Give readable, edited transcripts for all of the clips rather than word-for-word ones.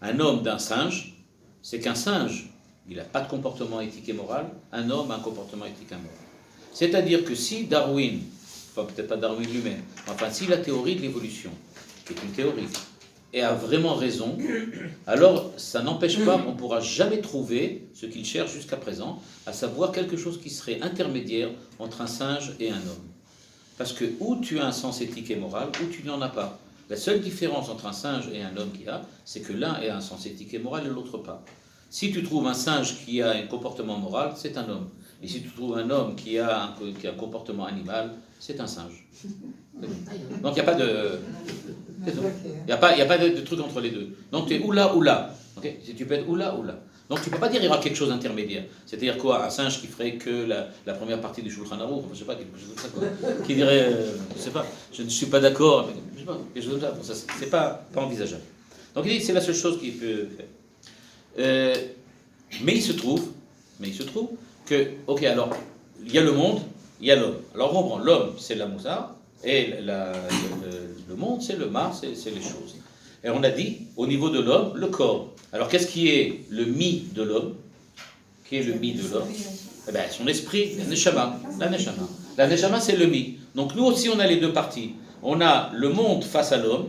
un homme d'un singe, c'est qu'un singe, il n'a pas de comportement éthique et moral, un homme a un comportement éthique et moral. C'est-à-dire que si Darwin, enfin peut-être pas Darwin lui-même, enfin si la théorie de l'évolution, qui est une théorie, et a vraiment raison, alors ça n'empêche pas, on ne pourra jamais trouver ce qu'il cherche jusqu'à présent, à savoir quelque chose qui serait intermédiaire entre un singe et un homme. Parce que ou tu as un sens éthique et moral, ou tu n'en as pas. La seule différence entre un singe et un homme qu'il a, c'est que l'un a un sens éthique et moral et l'autre pas. Si tu trouves un singe qui a un comportement moral, c'est un homme. Et si tu trouves un homme qui a un comportement animal, c'est un singe. Donc il n'y a pas de... Il n'y a pas de truc entre les deux. Donc tu es ou là ou là. Okay, si tu peux être ou là ou là. Donc tu ne peux pas dire qu'il y aura quelque chose d'intermédiaire. C'est-à-dire quoi? Un singe qui ferait que la première partie du Shulchan Aruch, je ne sais pas, quelque chose comme ça, quoi. Qui dirait, je ne sais pas, je ne suis pas d'accord, je ne sais pas, quelque chose comme ça. C'est pas envisageable. Donc il dit c'est la seule chose qu'il peut faire. Mais il se trouve que, ok, alors, il y a le monde, il y a l'homme. Alors on prend l'homme, c'est la moussa, et le monde, c'est le mar, c'est les choses. Et on a dit, au niveau de l'homme, le corps. Alors qu'est-ce qui est le mi de l'homme? Qui est le mi de l'homme? Eh bien, son esprit, la neshama. La neshama. La neshama, c'est le mi. Donc nous aussi, on a les deux parties. On a le monde face à l'homme,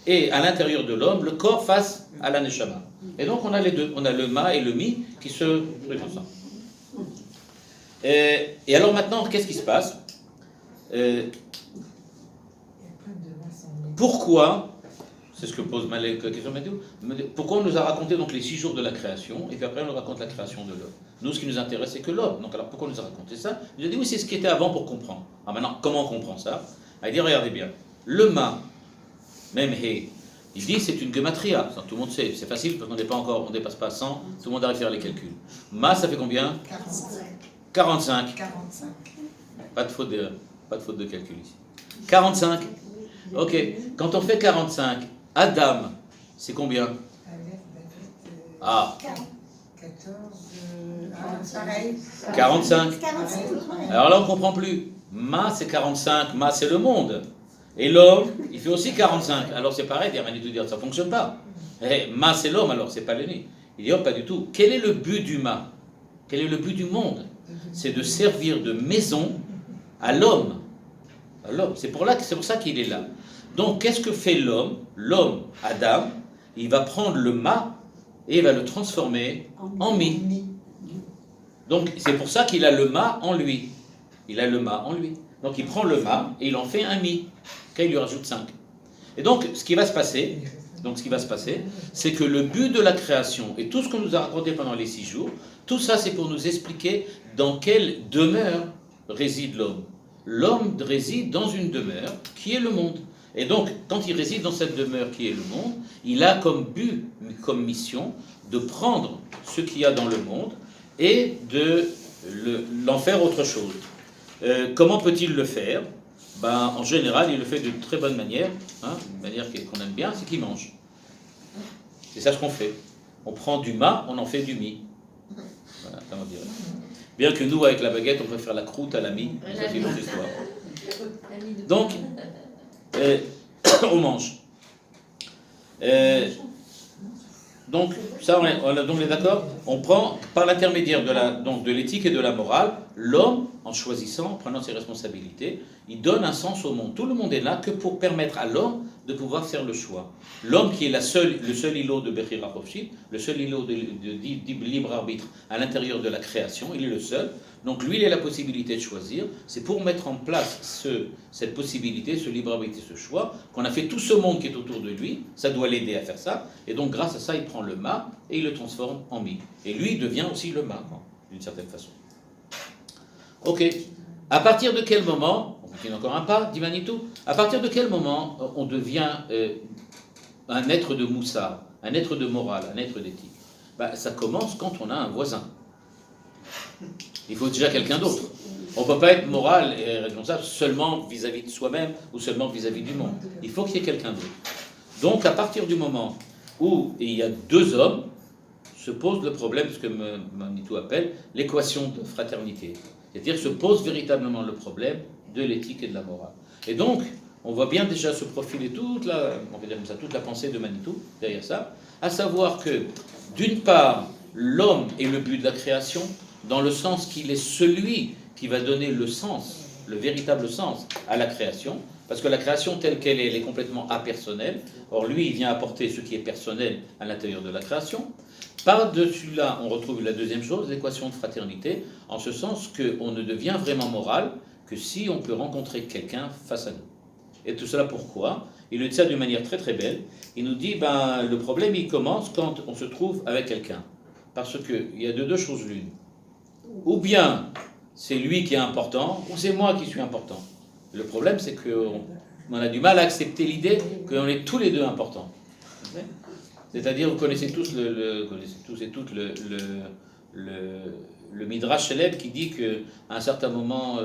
et à l'intérieur de l'homme, le corps face à la neshama. Et donc on a les deux. On a le ma et le mi qui se retrouvent ensemble. Et alors maintenant, qu'est-ce qui se passe? Pourquoi, c'est ce que pose la question Mathieu, pourquoi on nous a raconté donc les 6 jours de la création, et puis après on nous raconte la création de l'homme? Nous, ce qui nous intéresse, c'est que l'homme. Donc alors pourquoi on nous a raconté ça? Il a dit oui, c'est ce qui était avant pour comprendre. Alors maintenant, comment on comprend ça? Il dit, regardez bien, le ma, même he, il dit c'est une gematria, ça, tout le monde sait, c'est facile parce qu'on n'est pas encore, on ne dépasse pas 100, tout le monde arrive à faire les calculs. Ma, ça fait combien? 45. Pas de faute de calcul ici. 45. Ok, quand on fait 45, Adam, c'est combien? Ah. 45. Alors là, on ne comprend plus. Ma, c'est 45. Ma, c'est le monde. Et l'homme, il fait aussi 45. Alors c'est pareil, ça ne fonctionne pas. Et ma, c'est l'homme, alors c'est pas l'aîné. Il dit, oh, pas du tout. Quel est le but du ma? Quel est le but du monde? C'est de servir de maison à l'homme. C'est pour ça qu'il est là. Donc, qu'est-ce que fait l'homme? L'homme, Adam, il va prendre le ma et il va le transformer en mi. Donc, c'est pour ça qu'il a le ma en lui. Il a le ma en lui. Donc, il prend le ma et il en fait un mi. Il lui rajoute 5. Et donc, ce qui va se passer, c'est que le but de la création et tout ce qu'on nous a raconté pendant les 6 jours, tout ça, c'est pour nous expliquer dans quelle demeure réside l'homme. L'homme réside dans une demeure qui est le monde. Et donc, quand il réside dans cette demeure qui est le monde, il a comme but, comme mission, de prendre ce qu'il y a dans le monde et de l'en faire autre chose. Comment peut-il le faire? En général, il le fait d'une très bonne manière, une manière qu'on aime bien, c'est qu'il mange. C'est ça ce qu'on fait. On prend du ma, on en fait du mi. Voilà, ça on dirait. Bien que nous, avec la baguette, on préfère la croûte à la mie. Ça, c'est une autre histoire. Donc, on mange. Donc, ça, on est d'accord? On prend, par l'intermédiaire de l'éthique et de la morale, l'homme, en choisissant, en prenant ses responsabilités, il donne un sens au monde. Tout le monde est là que pour permettre à l'homme de pouvoir faire le choix. L'homme qui est le seul îlot de Bechira Chofshit, le seul îlot de libre arbitre à l'intérieur de la création, il est le seul. Donc lui, il a la possibilité de choisir. C'est pour mettre en place cette possibilité, ce libre arbitre et ce choix, qu'on a fait tout ce monde qui est autour de lui. Ça doit l'aider à faire ça. Et donc grâce à ça, il prend le ma et il le transforme en mi. Et lui, il devient aussi le ma, d'une certaine façon. Ok. À partir de quel moment, on continue encore un pas, dit Manitou, à partir de quel moment on devient un être de moussa, un être de morale, un être d'éthique? Ça commence quand on a un voisin. Il faut déjà quelqu'un d'autre. On ne peut pas être moral et responsable seulement vis-à-vis de soi-même ou seulement vis-à-vis du monde. Il faut qu'il y ait quelqu'un d'autre. Donc à partir du moment où il y a 2 hommes, se pose le problème, ce que Manitou appelle l'équation de fraternité. C'est-à-dire se pose véritablement le problème de l'éthique et de la morale. Et donc, on voit bien déjà se profiler toute la pensée de Manitou derrière ça. à savoir que, d'une part, l'homme est le but de la création, dans le sens qu'il est celui qui va donner le sens, le véritable sens à la création, parce que la création telle qu'elle est, elle est complètement apersonnelle. Or, lui, il vient apporter ce qui est personnel à l'intérieur de la création. Par-dessus là, on retrouve la deuxième chose, l'équation de fraternité, en ce sens qu'on ne devient vraiment moral que si on peut rencontrer quelqu'un face à nous. Et tout cela pourquoi? Il le dit ça d'une manière très très belle. Il nous dit, le problème il commence quand on se trouve avec quelqu'un. Parce qu'il y a de deux choses l'une. Ou bien c'est lui qui est important, ou c'est moi qui suis important. Le problème c'est qu'on a du mal à accepter l'idée qu'on est tous les deux importants. C'est-à-dire, vous connaissez tous et toutes le Midrash célèbre qui dit qu'à un certain moment,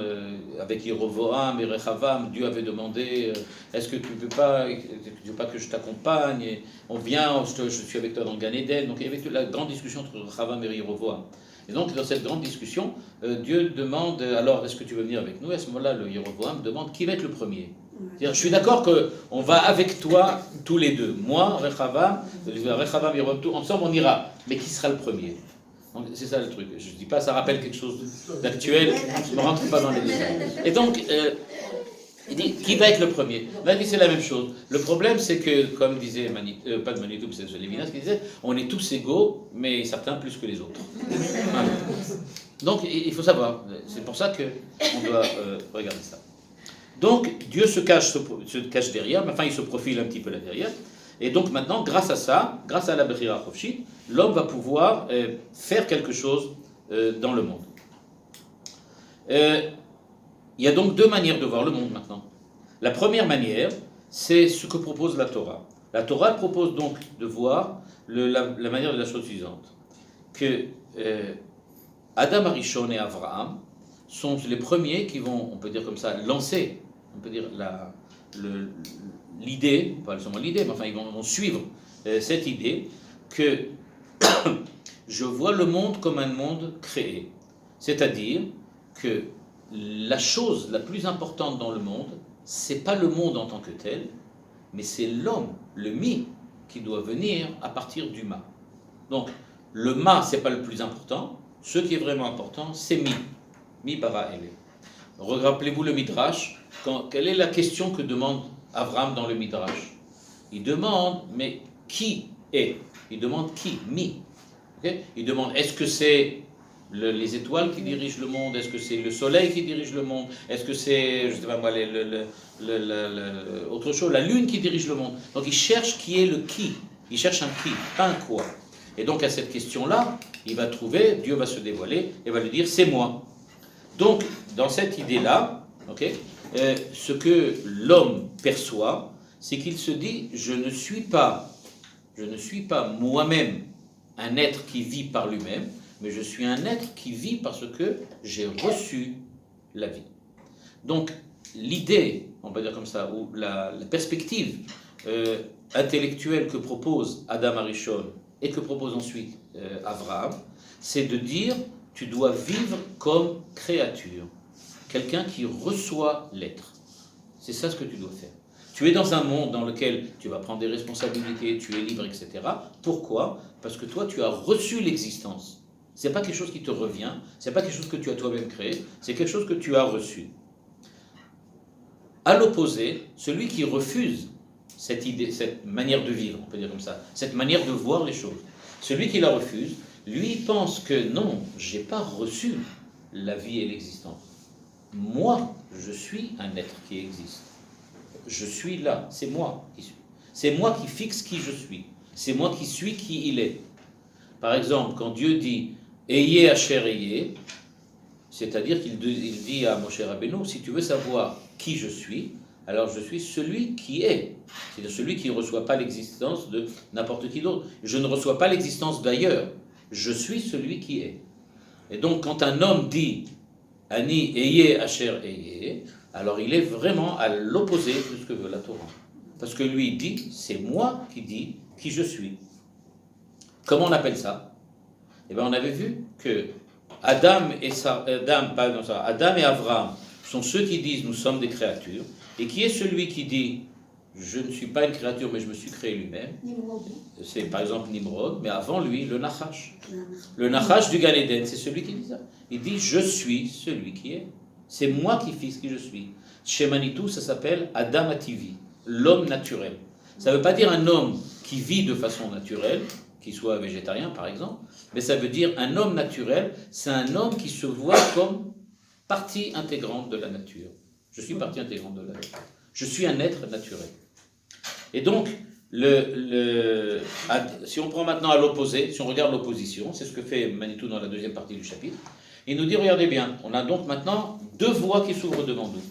avec Yerovoam et Rechavam, Dieu avait demandé est-ce que tu ne veux pas que je t'accompagne? Et on vient, je suis avec toi dans le Gan Eden. Donc il y avait la grande discussion entre Rechavam et Yerovoam. Et donc, dans cette grande discussion, Dieu demande alors est-ce que tu veux venir avec nous? Et à ce moment-là, le Yerovoam demande qui va être le premier. C'est-à-dire, je suis d'accord qu'on va avec toi tous les deux. Moi, Rechavam, Yerovoam, ensemble on ira. Mais qui sera le premier? Donc, c'est ça le truc. Je ne dis pas, ça rappelle quelque chose d'actuel, je ne me rentre pas dans les détails. Et donc, il dit, qui va être le premier? Là, il dit, c'est la même chose. Le problème, c'est que, comme disait, pas de Manitou, c'est Lévinas qui disait, on est tous égaux, mais certains plus que les autres. Voilà. Donc, il faut savoir. C'est pour ça qu'on doit regarder ça. Donc, Dieu se cache derrière, mais enfin, il se profile un petit peu là derrière. Et donc maintenant, grâce à ça, grâce à la Bechira Chofshit, l'homme va pouvoir faire quelque chose dans le monde. Il y a donc deux manières de voir le monde maintenant. La première manière, c'est ce que propose la Torah. La Torah propose donc de voir la manière de la chose suivante. Que Adam Arishon et Avraham sont les premiers qui vont, on peut dire comme ça, lancer, on peut dire l'idée, pas seulement l'idée, mais enfin ils vont suivre cette idée que je vois le monde comme un monde créé. C'est-à-dire que la chose la plus importante dans le monde, c'est pas le monde en tant que tel, mais c'est l'homme, le mi, qui doit venir à partir du ma. Donc, le ma, c'est pas le plus important, ce qui est vraiment important, c'est mi bara ele. Rappelez-vous le Midrash, quelle est la question que demande Abraham dans le Midrash? Il demande, mais qui est? Il demande qui? Mi. Okay? Il demande, est-ce que c'est les étoiles qui dirigent le monde? Est-ce que c'est le soleil qui dirige le monde? Est-ce que c'est, je sais pas moi, autre chose, la lune qui dirige le monde? Donc il cherche qui est le qui. Il cherche un qui, pas un quoi. Et donc à cette question-là, il va trouver, Dieu va se dévoiler et va lui dire, c'est moi. Donc dans cette idée-là, okay, ce que l'homme perçoit, c'est qu'il se dit, je ne suis pas moi-même un être qui vit par lui-même, mais je suis un être qui vit parce que j'ai reçu la vie. Donc l'idée, on peut dire comme ça, ou la perspective intellectuelle que propose Adam Arishon et que propose ensuite Avraham, c'est de dire, tu dois vivre comme créature, quelqu'un qui reçoit l'être. C'est ça ce que tu dois faire. Tu es dans un monde dans lequel tu vas prendre des responsabilités, tu es libre, etc. Pourquoi? Parce que toi, tu as reçu l'existence. Ce n'est pas quelque chose qui te revient, ce n'est pas quelque chose que tu as toi-même créé, c'est quelque chose que tu as reçu. À l'opposé, celui qui refuse cette idée, cette manière de vivre, on peut dire comme ça, cette manière de voir les choses, celui qui la refuse, lui pense que non, je n'ai pas reçu la vie et l'existence. Moi, je suis un être qui existe. Je suis là, c'est moi qui suis. C'est moi qui fixe qui je suis. C'est moi qui suis qui il est. Par exemple, quand Dieu dit « Ayez Asher Ayez », c'est-à-dire qu'il dit à Moshe Rabbeinu, si tu veux savoir qui je suis, alors je suis celui qui est. C'est-à-dire celui qui ne reçoit pas l'existence de n'importe qui d'autre. Je ne reçois pas l'existence d'ailleurs. Je suis celui qui est. Et donc, quand un homme dit « Ani Ayez Asher Ayez », alors il est vraiment à l'opposé de ce que veut la Torah. Parce que lui dit, c'est moi qui dis qui je suis. Comment on appelle ça? Eh bien on avait vu que Adam et Avraham sont ceux qui disent nous sommes des créatures, et qui est celui qui dit je ne suis pas une créature, mais je me suis créé lui-même. C'est par exemple Nimrod, mais avant lui, le Nachash. Le Nachash du Gan Eden, c'est celui qui dit ça. Il dit, je suis celui qui est. C'est moi qui fixe qui je suis. Chez Manitou, ça s'appelle Adam Ativi, l'homme naturel. Ça ne veut pas dire un homme qui vit de façon naturelle, qui soit végétarien par exemple, mais ça veut dire un homme naturel, c'est un homme qui se voit comme partie intégrante de la nature. Je suis partie intégrante de la nature. Je suis un être naturel. Et donc, si on prend maintenant à l'opposé, si on regarde l'opposition, c'est ce que fait Manitou dans la deuxième partie du chapitre, il nous dit, regardez bien, on a donc maintenant deux voies qui s'ouvrent devant nous.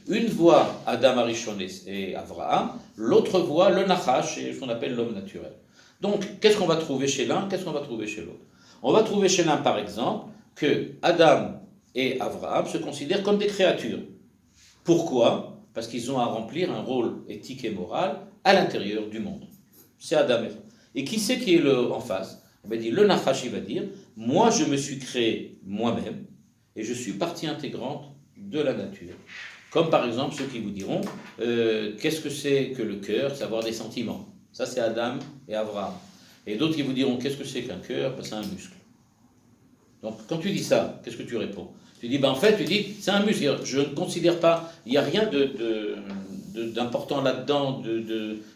Une voie, Adam Arishon et Avraham, l'autre voie, le Nachash, et ce qu'on appelle l'homme naturel. Donc, qu'est-ce qu'on va trouver chez l'un, qu'est-ce qu'on va trouver chez l'autre? On va trouver chez l'un, par exemple, que Adam et Avraham se considèrent comme des créatures. Pourquoi? Parce qu'ils ont à remplir un rôle éthique et moral à l'intérieur du monde. C'est Adam et Eve. Et qui c'est qui est en face? Le Nachash, il va dire, moi je me suis créé moi-même, et je suis partie intégrante de la nature. Comme par exemple ceux qui vous diront, qu'est-ce que c'est que le cœur? C'est avoir des sentiments. Ça c'est Adam et Avraham. Et d'autres qui vous diront, qu'est-ce que c'est qu'un cœur? C'est un muscle. Donc quand tu dis ça, qu'est-ce que tu réponds? Tu dis, en fait, tu dis, c'est un muscle. Je ne considère pas, il n'y a rien d'important là-dedans,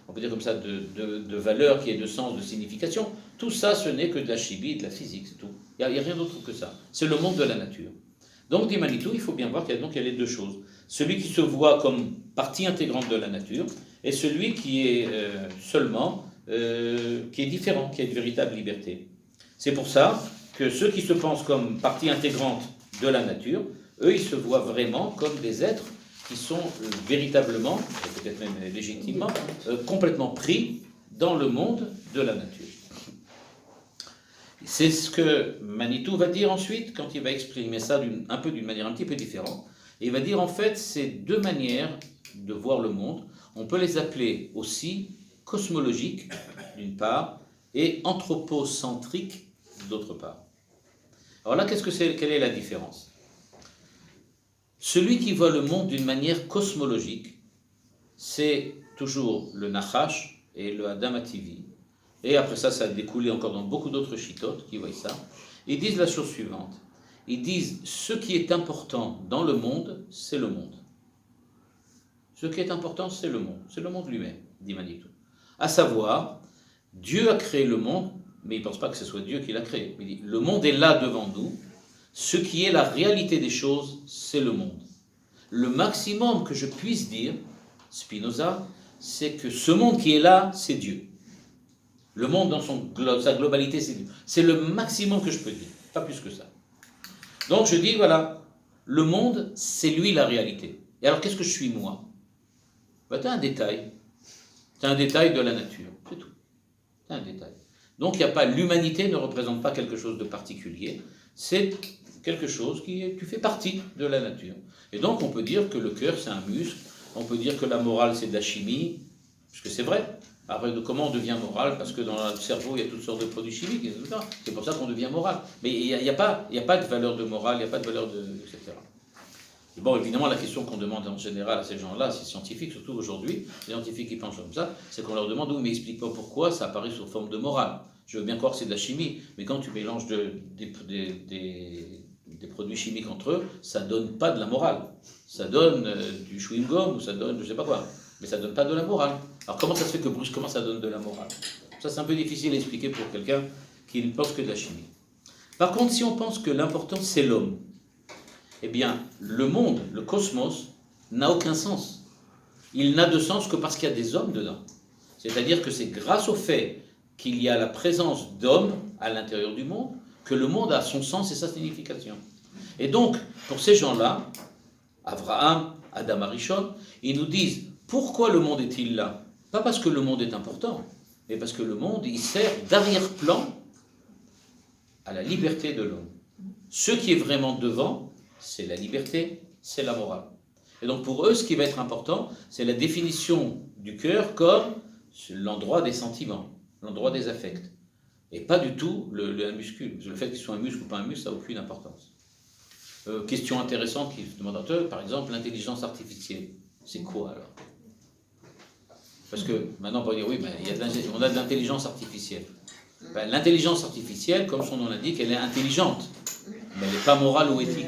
on peut dire comme ça, de valeur qui ait de sens, de signification. Tout ça, ce n'est que de la chimie, de la physique, c'est tout. Il n'y a rien d'autre que ça. C'est le monde de la nature. Donc, dit Manitou, il faut bien voir qu'il y a les deux choses. Celui qui se voit comme partie intégrante de la nature, et celui qui est qui est différent, qui a une véritable liberté. C'est pour ça que ceux qui se pensent comme partie intégrante de la nature, eux, ils se voient vraiment comme des êtres qui sont véritablement, et peut-être même légitimement, complètement pris dans le monde de la nature. C'est ce que Manitou va dire ensuite, quand il va exprimer ça d'une manière un petit peu différente. Et il va dire, en fait, ces deux manières de voir le monde, on peut les appeler aussi cosmologiques, d'une part, et anthropocentriques, d'autre part. Alors là, quelle est la différence? Celui qui voit le monde d'une manière cosmologique, c'est toujours le Nachash et le Adam Ativi. Et après ça, ça a découlé encore dans beaucoup d'autres chitotes qui voient ça. Ils disent la chose suivante. Ils disent, ce qui est important dans le monde, c'est le monde. Ce qui est important, c'est le monde lui-même, dit Manitou. À savoir, Dieu a créé le monde, mais il ne pense pas que ce soit Dieu qui l'a créé. Il dit, le monde est là devant nous, ce qui est la réalité des choses, c'est le monde. Le maximum que je puisse dire, Spinoza, c'est que ce monde qui est là, c'est Dieu. Le monde dans sa globalité, c'est Dieu. C'est le maximum que je peux dire, pas plus que ça. Donc je dis, voilà, le monde, c'est lui la réalité. Et alors qu'est-ce que je suis moi? Tu as un détail. Tu as un détail de la nature, c'est tout. Tu as un détail. Donc il n'y a pas, l'humanité ne représente pas quelque chose de particulier, c'est quelque chose tu fais partie de la nature. Et donc on peut dire que le cœur c'est un muscle, on peut dire que la morale c'est de la chimie, parce que c'est vrai. Après, comment on devient moral? Parce que dans le cerveau il y a toutes sortes de produits chimiques, etc. C'est pour ça qu'on devient moral. Mais il n'y a pas de valeur de morale, il n'y a pas de valeur etc. Et bon, évidemment, la question qu'on demande en général à ces gens-là, ces scientifiques, surtout aujourd'hui, les scientifiques qui pensent comme ça, c'est qu'on leur demande, oui, mais explique-moi pourquoi ça apparaît sous forme de morale. Je veux bien croire que c'est de la chimie, mais quand tu mélanges des produits chimiques entre eux, ça ne donne pas de la morale. Ça donne du chewing-gum, ou ça donne je ne sais pas quoi, mais ça ne donne pas de la morale. Alors comment ça se fait que brusquement ça donne de la morale? Ça, c'est un peu difficile à expliquer pour quelqu'un qui ne pense que de la chimie. Par contre, si on pense que l'important, c'est l'homme, eh bien, le monde, le cosmos, n'a aucun sens. Il n'a de sens que parce qu'il y a des hommes dedans. C'est-à-dire que c'est grâce au fait qu'il y a la présence d'hommes à l'intérieur du monde que le monde a son sens et sa signification. Et donc, pour ces gens-là, Avraham, Adam Arishon, ils nous disent, pourquoi le monde est-il là? Pas parce que le monde est important, mais parce que le monde, il sert d'arrière-plan à la liberté de l'homme. Ce qui est vraiment devant, c'est la liberté, c'est la morale. Et donc pour eux, ce qui va être important, c'est la définition du cœur comme l'endroit des sentiments, l'endroit des affects. Et pas du tout un muscule. Le fait qu'il soit un muscle ou pas un muscle, ça n'a aucune importance. Question intéressante qui se demande par exemple, l'intelligence artificielle. C'est quoi alors? Parce que maintenant, on va dire, oui, ben, on a de l'intelligence artificielle. Ben, l'intelligence artificielle, comme son nom l'indique, elle est intelligente, mais elle n'est pas morale ou éthique.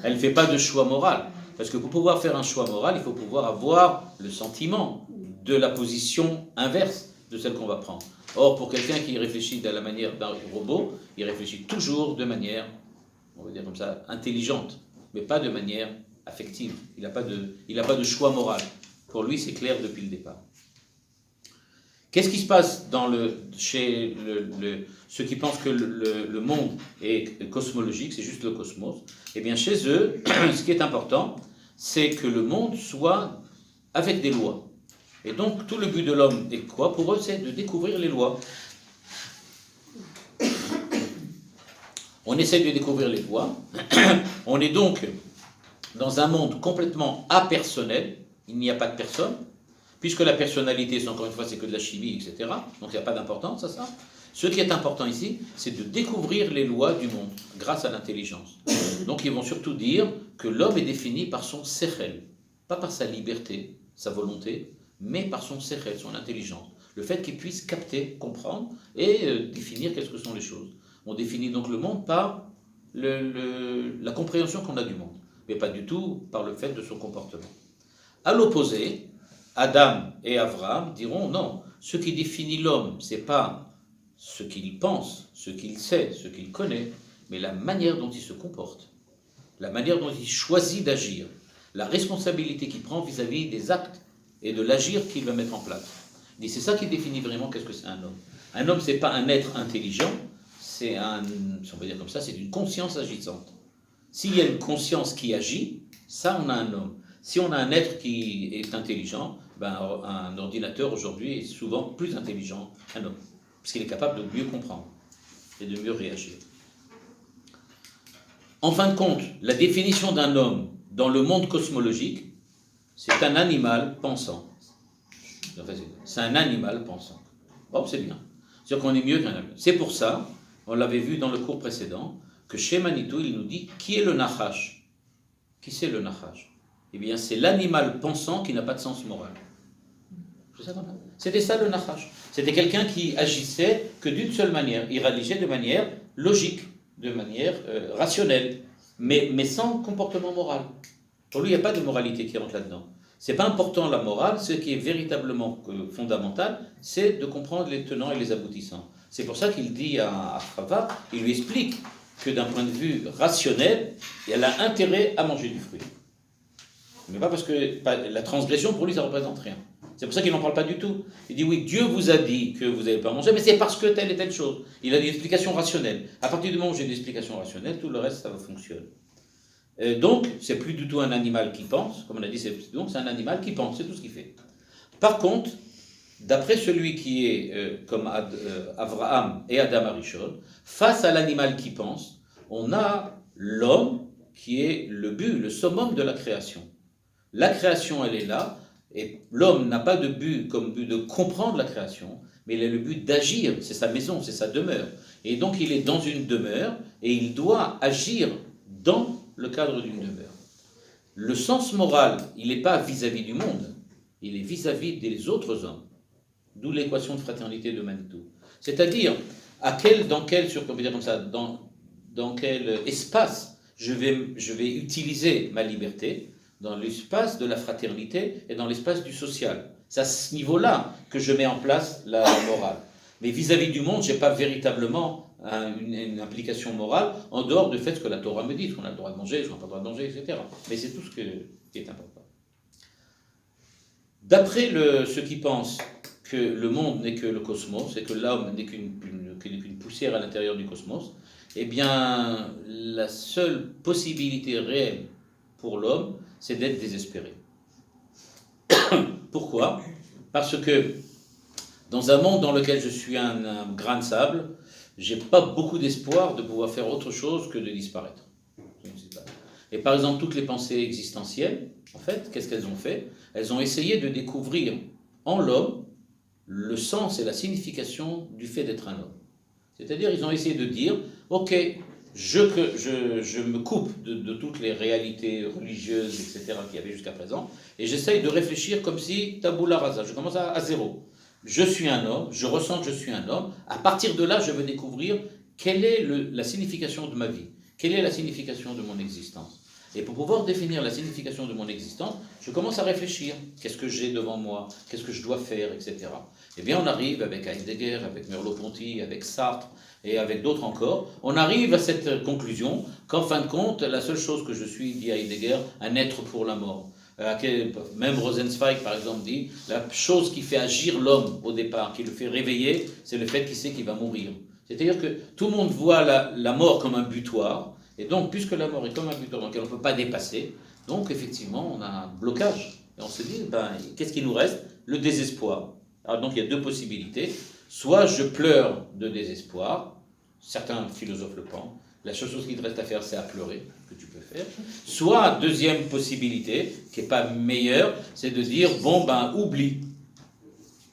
Elle ne fait pas de choix moral. Parce que pour pouvoir faire un choix moral, il faut pouvoir avoir le sentiment de la position inverse de celle qu'on va prendre. Or, pour quelqu'un qui réfléchit de la manière d'un robot, il réfléchit toujours de manière, on va dire comme ça, intelligente, mais pas de manière affective. Il n'a pas de choix moral. Pour lui, c'est clair depuis le départ. Qu'est-ce qui se passe chez ceux qui pensent que le monde est cosmologique, c'est juste le cosmos? Eh bien, chez eux, ce qui est important, c'est que le monde soit avec des lois. Et donc, tout le but de l'homme est quoi? Pour eux, c'est de découvrir les lois. On essaie de découvrir les lois. On est donc dans un monde complètement apersonnel. Il n'y a pas de personne. Puisque la personnalité, encore une fois, c'est que de la chimie, etc. Donc il n'y a pas d'importance à ça. Ce qui est important ici, c'est de découvrir les lois du monde grâce à l'intelligence. Donc ils vont surtout dire que l'homme est défini par son sechel, pas par sa liberté, sa volonté, mais par son sechel, son intelligence. Le fait qu'il puisse capter, comprendre et définir qu'est-ce que sont les choses. On définit donc le monde par la compréhension qu'on a du monde, mais pas du tout par le fait de son comportement. À l'opposé, Adam et Abraham diront non, ce qui définit l'homme, ce n'est pas ce qu'il pense, ce qu'il sait, ce qu'il connaît, mais la manière dont il se comporte, la manière dont il choisit d'agir, la responsabilité qu'il prend vis-à-vis des actes et de l'agir qu'il va mettre en place. Il dit, c'est ça qui définit vraiment qu'est-ce que c'est un homme. Un homme, ce n'est pas un être intelligent, c'est si on va dire comme ça, c'est une conscience agissante. S'il y a une conscience qui agit, ça on a un homme. Si on a un être qui est intelligent, ben, un ordinateur aujourd'hui est souvent plus intelligent qu'un homme, parce qu'il est capable de mieux comprendre et de mieux réagir. En fin de compte, la définition d'un homme dans le monde cosmologique, c'est un animal pensant. C'est un animal pensant. Bon, c'est bien. C'est-à-dire qu'on est mieux qu'un animal. C'est pour ça, on l'avait vu dans le cours précédent, que chez Manitou, il nous dit qui est le Nachash. Qui c'est le Nachash? Eh bien, c'est l'animal pensant qui n'a pas de sens moral. C'était ça le Nachash. C'était quelqu'un qui agissait que d'une seule manière. Il réagissait de manière logique, de manière rationnelle, mais sans comportement moral. Pour lui, il n'y a pas de moralité qui rentre là-dedans. Ce n'est pas important la morale, ce qui est véritablement fondamental, c'est de comprendre les tenants et les aboutissants. C'est pour ça qu'il dit à Chava, il lui explique que d'un point de vue rationnel, elle a intérêt à manger du fruit. Mais pas parce que la transgression, pour lui, ça ne représente rien. C'est pour ça qu'il n'en parle pas du tout. Il dit, oui, Dieu vous a dit que vous n'avez pas mangé, mais c'est parce que telle et telle chose. Il a des explications rationnelles. À partir du moment où j'ai des explications rationnelles, tout le reste, ça va fonctionner. Donc, c'est plus du tout un animal qui pense, comme on a dit, c'est un animal qui pense, c'est tout ce qu'il fait. Par contre, d'après celui qui est comme Abraham et Adam Arishon, face à l'animal qui pense, on a l'homme qui est le but, le summum de la création. La création, elle est là, et l'homme n'a pas de but comme but de comprendre la création, mais il a le but d'agir, c'est sa maison, c'est sa demeure. Et donc il est dans une demeure, et il doit agir dans le cadre d'une demeure. Le sens moral, il n'est pas vis-à-vis du monde, il est vis-à-vis des autres hommes. D'où l'équation de fraternité de Manitou. C'est-à-dire, dans quel espace je vais utiliser ma liberté, dans l'espace de la fraternité et dans l'espace du social. C'est à ce niveau-là que je mets en place la morale. Mais vis-à-vis du monde, je n'ai pas véritablement une implication morale en dehors du fait que la Torah me dit qu'on a le droit de manger, qu'on n'a pas le droit de manger, etc. Mais c'est tout ce qui est important. D'après ceux qui pensent que le monde n'est que le cosmos et que l'homme n'est qu'une poussière à l'intérieur du cosmos, eh bien, la seule possibilité réelle pour l'homme, c'est d'être désespéré. Pourquoi? Parce que dans un monde dans lequel je suis un grain de sable, je n'ai pas beaucoup d'espoir de pouvoir faire autre chose que de disparaître. Et par exemple, toutes les pensées existentielles, en fait, qu'est-ce qu'elles ont fait? Elles ont essayé de découvrir en l'homme le sens et la signification du fait d'être un homme. C'est-à-dire, ils ont essayé de dire, ok, je me coupe de toutes les réalités religieuses, etc., qu'il y avait jusqu'à présent, et j'essaye de réfléchir comme si tabula rasa, je commence à zéro. Je suis un homme, je ressens que je suis un homme, à partir de là, je veux découvrir quelle est la signification de ma vie, quelle est la signification de mon existence. Et pour pouvoir définir la signification de mon existence, je commence à réfléchir. Qu'est-ce que j'ai devant moi? Qu'est-ce que je dois faire, etc. Eh bien, on arrive avec Heidegger, avec Merleau-Ponty, avec Sartre et avec d'autres encore, on arrive à cette conclusion qu'en fin de compte, la seule chose que je suis, dit Heidegger, un être pour la mort. Même Rosenzweig, par exemple, dit, la chose qui fait agir l'homme au départ, qui le fait réveiller, c'est le fait qu'il sait qu'il va mourir. C'est-à-dire que tout le monde voit la mort comme un butoir, et donc, puisque la mort est comme un butoir dans lequel on ne peut pas dépasser, donc effectivement, on a un blocage. Et on se dit, qu'est-ce qui nous reste? Le désespoir. Alors donc, il y a deux possibilités. Soit je pleure de désespoir, certains philosophes le pensent, la seule chose qui te reste à faire, c'est à pleurer, que tu peux faire. Soit, deuxième possibilité, qui n'est pas meilleure, c'est de dire, oublie.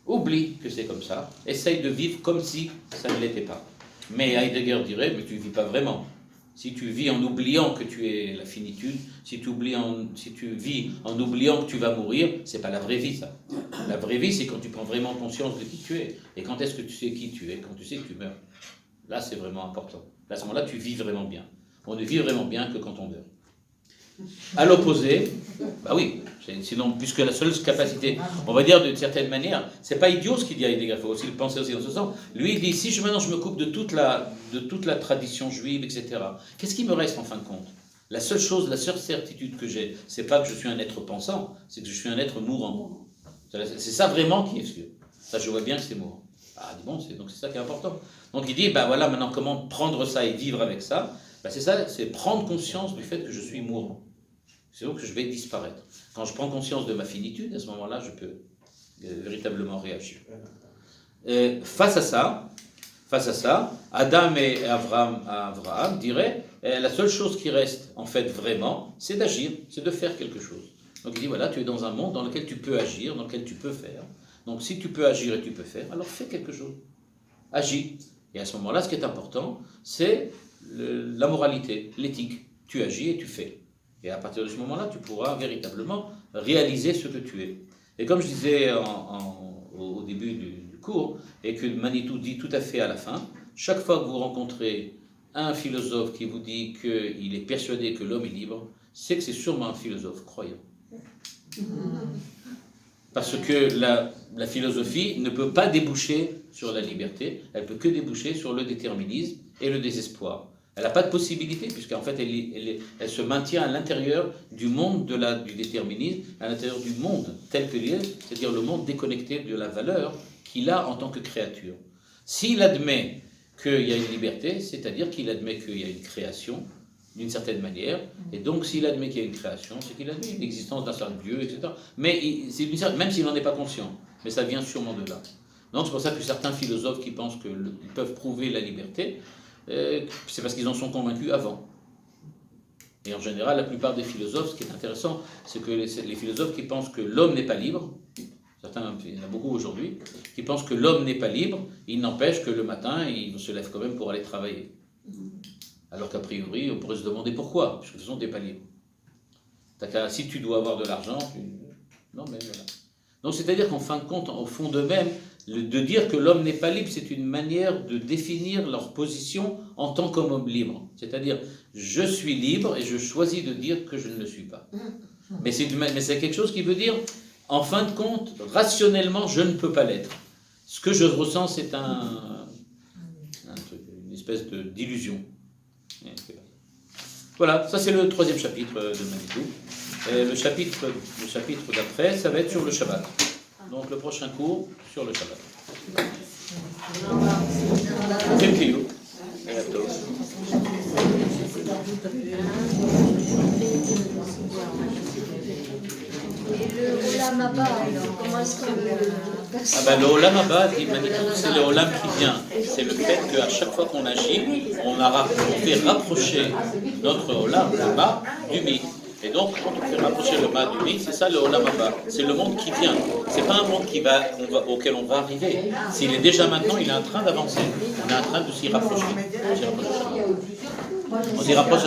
Oublie que c'est comme ça. Essaye de vivre comme si ça ne l'était pas. Mais Heidegger dirait, mais tu ne vis pas vraiment. Si tu vis en oubliant que tu es la finitude, si tu vis en oubliant que tu vas mourir, c'est pas la vraie vie, ça. La vraie vie, c'est quand tu prends vraiment conscience de qui tu es. Et quand est-ce que tu sais qui tu es? Quand tu sais que tu meurs. Là, c'est vraiment important. À ce moment-là, tu vis vraiment bien. On ne vit vraiment bien que quand on meurt. À l'opposé, oui, sinon, puisque la seule capacité, on va dire d'une certaine manière, c'est pas idiot ce qu'il dit à Heidegger, il faut aussi le penser aussi dans ce sens. Lui, il dit, si maintenant je me coupe de toute la tradition juive, etc., qu'est-ce qui me reste en fin de compte? La seule chose, la seule certitude que j'ai, c'est pas que je suis un être pensant, c'est que je suis un être mourant. C'est ça vraiment qui est sûr. Ça, je vois bien que c'est mourant. Donc c'est ça qui est important. Donc il dit, voilà, maintenant comment prendre ça et vivre avec ça? C'est ça, c'est prendre conscience du fait que je suis mourant. C'est donc que je vais disparaître. Quand je prends conscience de ma finitude, à ce moment-là, je peux véritablement réagir. Face à ça, Adam et Abraham diraient, la seule chose qui reste, en fait, vraiment, c'est d'agir, c'est de faire quelque chose. Donc il dit, voilà, tu es dans un monde dans lequel tu peux agir, dans lequel tu peux faire. Donc si tu peux agir et tu peux faire, alors fais quelque chose. Agis. Et à ce moment-là, ce qui est important, c'est la moralité, l'éthique. Tu agis et tu fais. Et à partir de ce moment-là, tu pourras véritablement réaliser ce que tu es. Et comme je disais au début du cours, et que Manitou dit tout à fait à la fin, chaque fois que vous rencontrez un philosophe qui vous dit qu'il est persuadé que l'homme est libre, c'est que c'est sûrement un philosophe croyant. Parce que la philosophie ne peut pas déboucher sur la liberté, elle peut que déboucher sur le déterminisme et le désespoir. Elle n'a pas de possibilité, puisqu'en fait, elle se maintient à l'intérieur du monde du déterminisme, à l'intérieur du monde tel qu'il est, c'est-à-dire le monde déconnecté de la valeur qu'il a en tant que créature. S'il admet qu'il y a une liberté, c'est-à-dire qu'il admet qu'il y a une création, d'une certaine manière, et donc s'il admet qu'il y a une création, c'est qu'il admet l'existence d'un seul Dieu, etc. Mais même s'il n'en est pas conscient, mais ça vient sûrement de là. Donc c'est pour ça que certains philosophes qui pensent qu'ils peuvent prouver la liberté, c'est parce qu'ils en sont convaincus avant. Et en général, la plupart des philosophes, ce qui est intéressant, c'est que les philosophes qui pensent que l'homme n'est pas libre, certains, il y en a beaucoup aujourd'hui, qui pensent que l'homme n'est pas libre, il n'empêche que le matin, il se lève quand même pour aller travailler. Alors qu'a priori, on pourrait se demander pourquoi, puisque de toute façon, tu n'es pas libre. Si tu dois avoir de l'argent, non mais voilà. Donc c'est-à-dire qu'en fin de compte, au fond d'eux-mêmes, de dire que l'homme n'est pas libre, c'est une manière de définir leur position en tant qu'homme libre. C'est-à-dire, je suis libre et je choisis de dire que je ne le suis pas. Mais c'est quelque chose qui veut dire, en fin de compte, rationnellement, je ne peux pas l'être. Ce que je ressens, c'est une espèce d'illusion. Voilà, ça c'est le troisième chapitre de Manitou. Le chapitre d'après, ça va être sur le Shabbat. Donc le prochain cours sur le Shabbat. Quelques Et le Olam Haba, alors, comment est-ce qu'on le... Le Olam Haba, c'est le Olam qui vient. C'est le fait qu'à chaque fois qu'on agit, on fait rapprocher notre Olam, le Ma, du Mi. Et donc, quand on fait rapprocher le Ma du Mi, c'est ça le Olam Haba. C'est le monde qui vient. C'est pas un monde auquel on va arriver. S'il est déjà maintenant, il est en train d'avancer. On est en train de s'y rapprocher. On s'y rapproche.